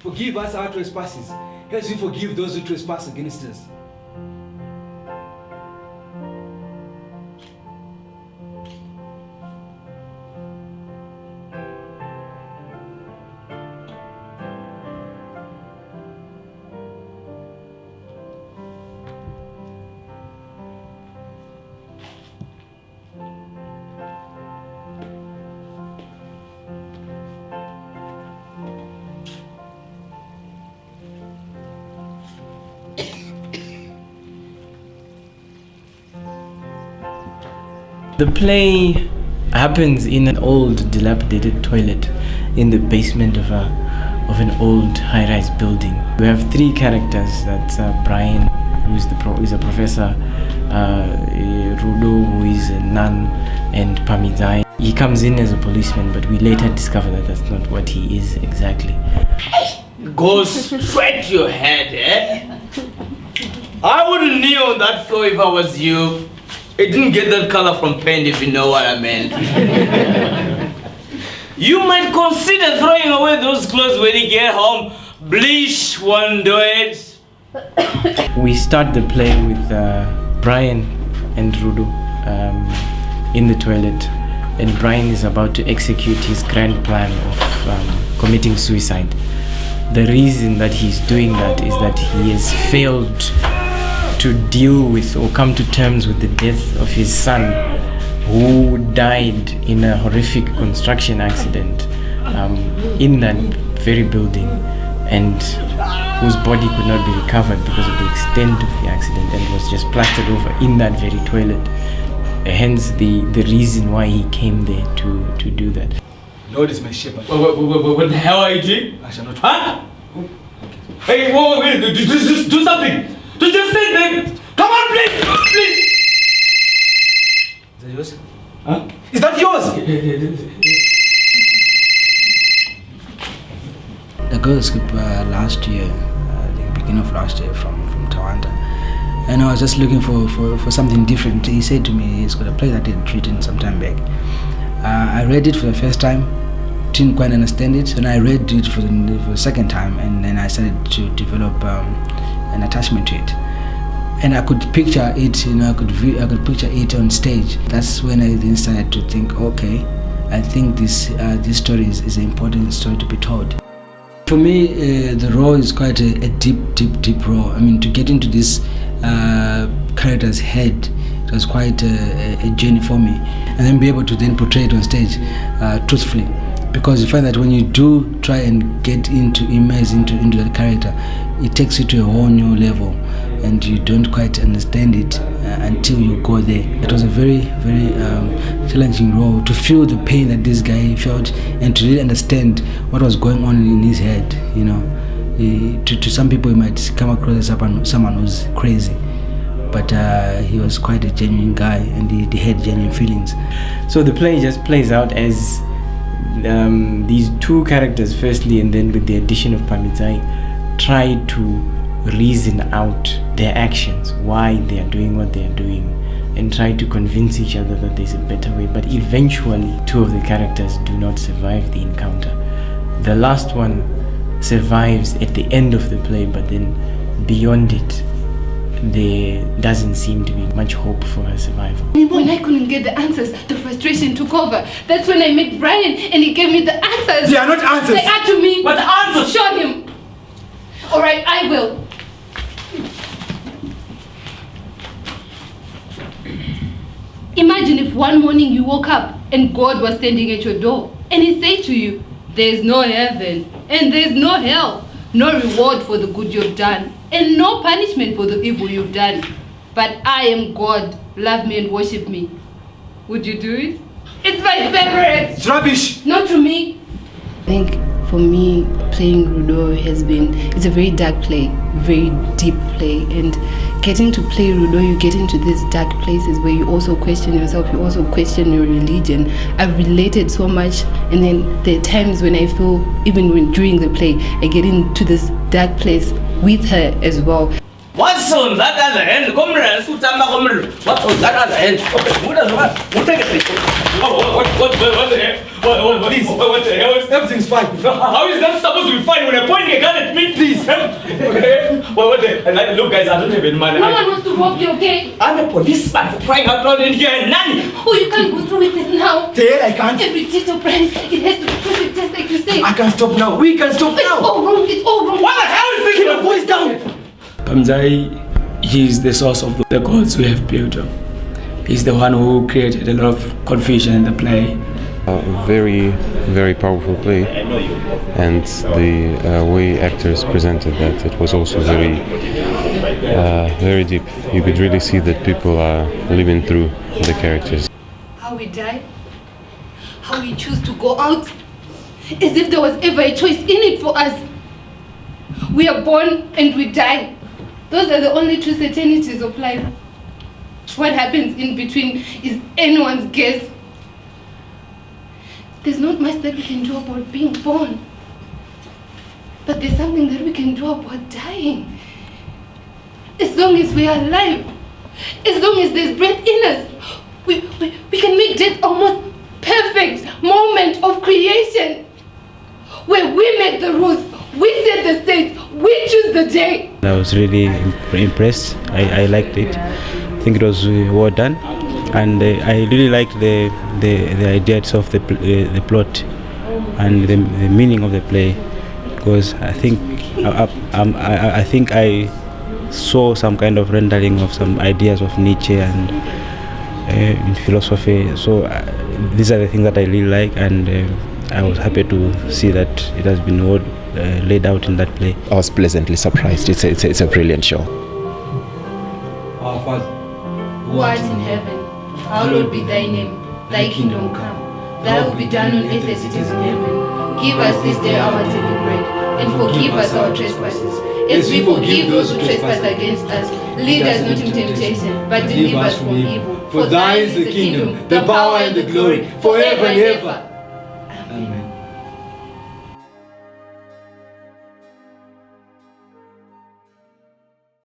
Forgive us our trespasses, as we forgive those who trespass against us. The play happens in an old, dilapidated toilet in the basement of an old high-rise building. We have three characters. That's Brian, who is a professor, Rudo, who is a nun, and Pamizai. He comes in as a policeman, but we later discover that that's not what he is exactly. Go straight your head, eh? I wouldn't kneel on that floor if I was you. It didn't get that color from paint, if you know what I meant. You might consider throwing away those clothes when you get home. Bleach won't do it. We start the play with Brian and Rudo in the toilet, and Brian is about to execute his grand plan of committing suicide. The reason that he's doing that is that he has failed to deal with or come to terms with the death of his son, who died in a horrific construction accident in that very building, and whose body could not be recovered because of the extent of the accident, and was just plastered over in that very toilet. Hence the reason why he came there to do that. Lord is my shepherd. What the hell are you doing? I shall not. Huh? Hey, wait, do something. Just say that. Come on, please. Is that yours? Huh? Is that yours? The girls group last year, the beginning of last year from Tawanda, and I was just looking for something different. He said to me he's got a play that he had written some time back. I read it for the first time, didn't quite understand it, and I read it for the second time, and then I started to develop an attachment to it, and I could picture it. I could picture it on stage. That's when I then started to think, okay, I think this story is an important story to be told. For me, the role is quite a deep role. I mean, to get into this character's head, it was quite a journey for me, and then be able to then portray it on stage truthfully. Because you find that when you do try and get immerse into that character, it takes you to a whole new level, and you don't quite understand it until you go there. It was a very, very challenging role to feel the pain that this guy felt, and to really understand what was going on in his head. To some people, he might come across as someone who's crazy, but he was quite a genuine guy, and he had genuine feelings. So the play just plays out as these two characters, firstly, and then with the addition of Pamizai, try to reason out their actions, why they are doing what they are doing, and try to convince each other that there's a better way. But eventually, two of the characters do not survive the encounter. The last one survives at the end of the play, but then beyond it, there doesn't seem to be much hope for her survival. When I couldn't get the answers, the frustration took over. That's when I met Brian, and he gave me the answers. They are not answers. They are to me. But the answers. Show him. All right, I will. Imagine if one morning you woke up and God was standing at your door, and he said to you, "There's no heaven and there's no hell, no reward for the good you've done, and no punishment for the evil you've done. But I am God, love me and worship me." Would you do it? It's my favorite. It's rubbish. Not to me. I think for me, playing Rudo it's a very dark play, very deep play, and getting to play Rudo, you get into these dark places where you also question yourself, you also question your religion. I've related so much, and then there are times when I feel, even during the play, I get into this dark place with her as well. What's What's on that other hand? Comrade, what's on that other hand? What the heck? What the hell? Everything's fine. How is that supposed to be fine when you're pointing a gun at me? Please. Okay? What the? Look, guys, I don't have any money. No one wants to rob you, okay? I'm a policeman for crying out loud in here and none. Oh, you can't go through with it now. There, I can't. Every teacher, Brian, it has to be perfect, just like you say. I can't stop now. We can stop It's now. all wrong. It's all wrong. What the hell is this? Keep your voice down. Pamzai, he is the source of the gods we have built up. He's the one who created a lot of confusion in the play. Very, very powerful play, and the way actors presented that, it was also very, very deep. You could really see that people are living through the characters. How we die, how we choose to go out, as if there was ever a choice in it for us. We are born and we die. Those are the only true certainties of life. What happens in between is anyone's guess. There's not much that we can do about being born, but there's something that we can do about dying. As long as we are alive, as long as there's breath in us, we can make death a most perfect moment of creation, where we make the rules, we set the stage, we choose the day. I was really impressed. I liked it. I think it was well done, and I really liked the idea itself, the plot, and the meaning of the play, because I think I saw some kind of rendering of some ideas of Nietzsche and in philosophy. So these are the things that I really like, and I was happy to see that it has been well laid out in that play. I was pleasantly surprised. It's a brilliant show. Our Father, Who art in heaven, hallowed be thy name. Thy kingdom come. Thy will be done on earth as it is in heaven. Give us this day our daily bread, and forgive us our trespasses, as we forgive those who trespass against us. Lead us not into temptation, but deliver us from evil. For thine is the kingdom, the power and the glory, forever and ever. Amen.